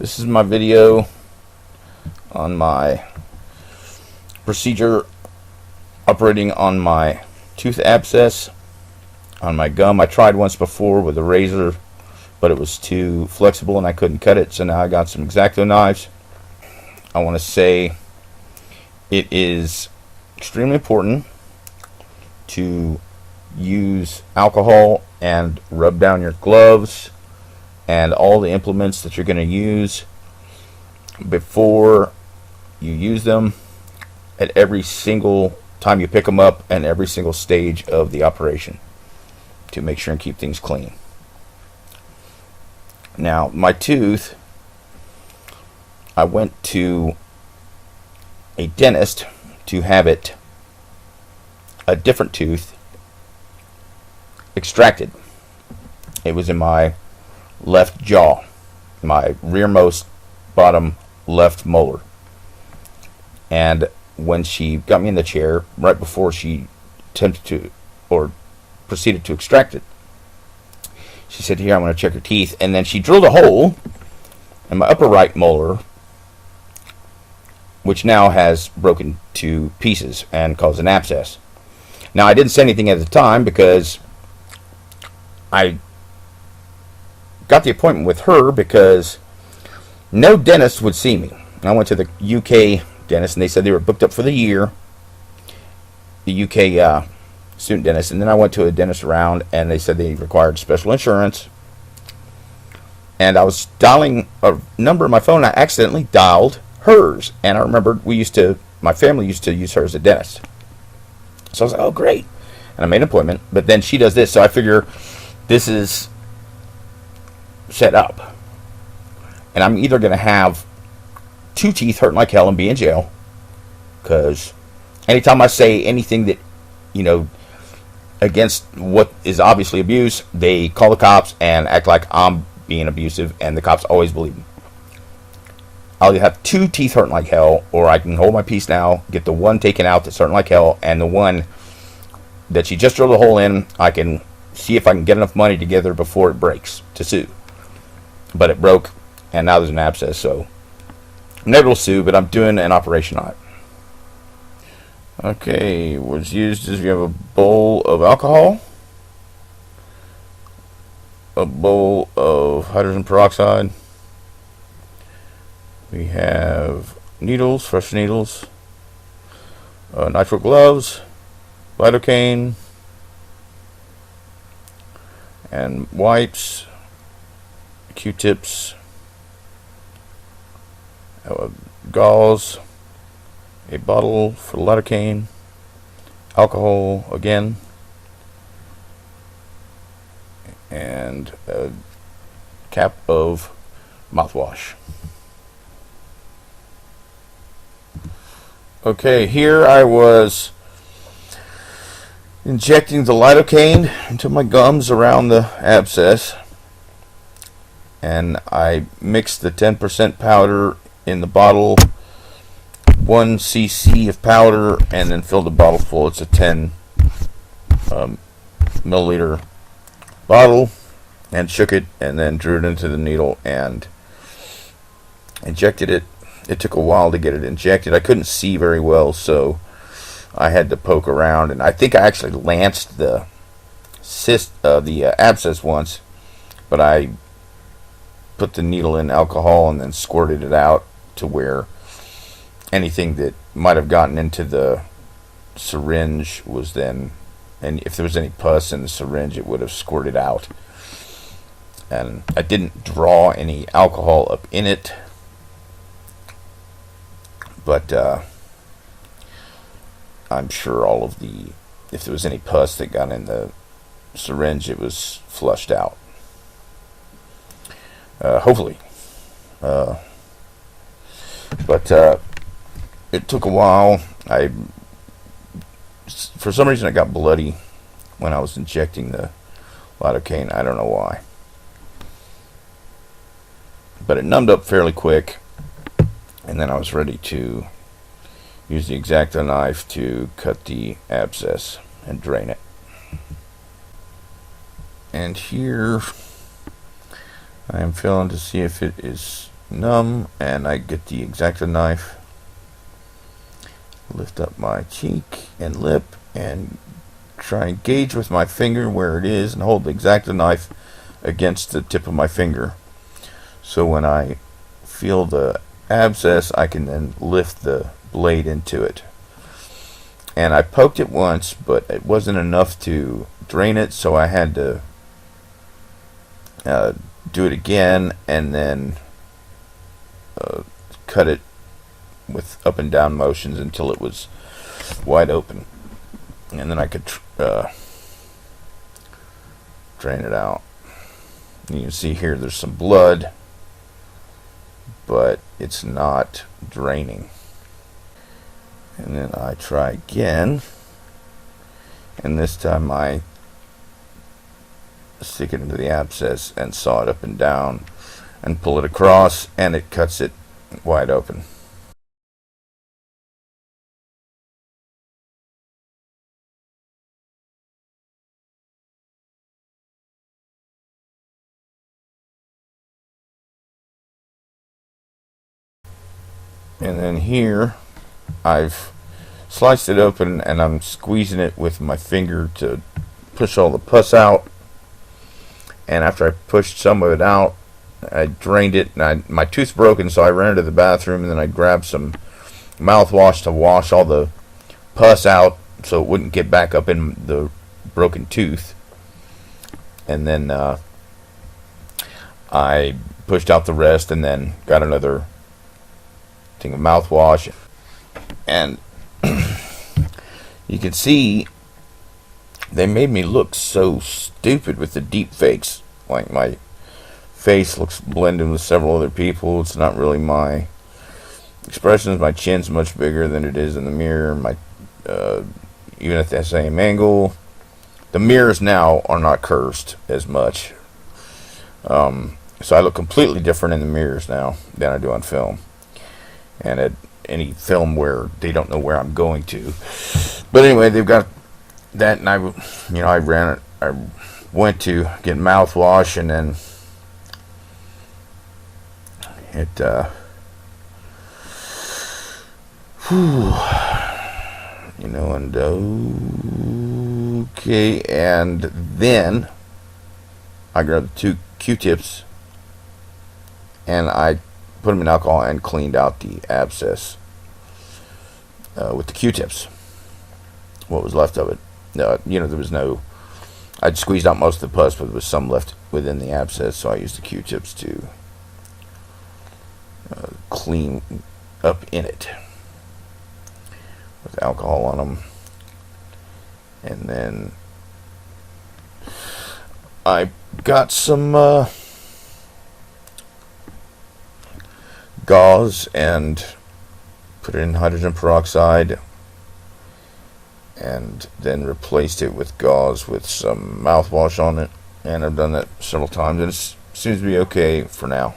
This is my video on my procedure operating on my tooth abscess on my gum. I tried once before with a razor, but it was too flexible and I couldn't cut it, so now I got some X-Acto knives. I want to say it is extremely important to use alcohol and rub down your gloves and all the implements that you're going to use before you use them at every single time you pick them up and every single stage of the operation to make sure and keep things clean. Now, my tooth, I went to a dentist to have a different tooth extracted. It was in my left jaw, my rearmost bottom left molar. And when she got me in the chair, right before she attempted to, or proceeded to extract it, she said, "Here, I'm going to check your teeth." And then she drilled a hole in my upper right molar, which now has broken to pieces and caused an abscess. Now, I didn't say anything at the time because I got the appointment with her because no dentist would see me. I went to the UK dentist and they said they were booked up for the year, the UK student dentist, and then I went to a dentist around and they said they required special insurance. And I was dialing a number on my phone, I accidentally dialed hers, and I remembered my family used to use her as a dentist. So I was like, oh great, and I made an appointment. But then she does this, so I figure this is set up, and I'm either going to have two teeth hurting like hell and be in jail, because anytime I say anything that, against what is obviously abuse, they call the cops and act like I'm being abusive, and the cops always believe me. I'll either have two teeth hurting like hell, or I can hold my peace now, get the one taken out that's hurting like hell, and the one that she just drilled a hole in, I can see if I can get enough money together before it breaks to sue. But it broke, and now there's an abscess, so I'm never will sue, but I'm doing an operation on it. Okay, what's used is we have a bowl of alcohol, a bowl of hydrogen peroxide, we have needles, fresh needles, nitrile gloves, lidocaine, and wipes, Q-tips, gauze, a bottle for lidocaine, alcohol again, and a cap of mouthwash. Okay, here I was injecting the lidocaine into my gums around the abscess, and I mixed the 10% powder in the bottle, 1 cc of powder, and then filled the bottle full. It's a 10 milliliter bottle, and shook it, and then drew it into the needle and injected it. It took a while to get it injected. I couldn't see very well, so I had to poke around, and I think I actually lanced the abscess once, but I put the needle in alcohol and then squirted it out to where anything that might have gotten into the syringe was then, and if there was any pus in the syringe, it would have squirted out. And I didn't draw any alcohol up in it, but I'm sure if there was any pus that got in the syringe, it was flushed out. Hopefully. But it took a while. For some reason, I got bloody when I was injecting the lidocaine. I don't know why. But it numbed up fairly quick, and then I was ready to use the X-Acto knife to cut the abscess and drain it. And here I am feeling to see if it is numb, and I get the X-Acto knife, lift up my cheek and lip, and try and gauge with my finger where it is, and hold the X-Acto knife against the tip of my finger. So when I feel the abscess, I can then lift the blade into it. And I poked it once, but it wasn't enough to drain it, so I had to do it again, and then cut it with up and down motions until it was wide open, and then I could drain it out. And you can see here there's some blood, but it's not draining. And then I try again, and this time I stick it into the abscess and saw it up and down and pull it across, and it cuts it wide open. And then here I've sliced it open, and I'm squeezing it with my finger to push all the pus out. And after I pushed some of it out, I drained it, and my tooth's broken, so I ran into the bathroom, and then I grabbed some mouthwash to wash all the pus out so it wouldn't get back up in the broken tooth. And then I pushed out the rest, and then got another thing of mouthwash. And you can see they made me look so stupid with the deep fakes. Like, my face looks blended with several other people. It's not really my expressions. My chin's much bigger than it is in the mirror. My even at the same angle, the mirrors now are not cursed as much. So I look completely different in the mirrors now than I do on film. And at any film where they don't know where I'm going to. But anyway, they've got that, and I went to get mouthwash, and then it and okay, and then I grabbed the 2 Q-tips, and I put them in alcohol and cleaned out the abscess with the Q-tips, what was left of it. There was no, I'd squeezed out most of the pus, but there was some left within the abscess, so I used the Q-tips to clean up in it with alcohol on them. And then I got some gauze and put it in hydrogen peroxide, and then replaced it with gauze with some mouthwash on it. And I've done that several times, and it seems to be okay for now.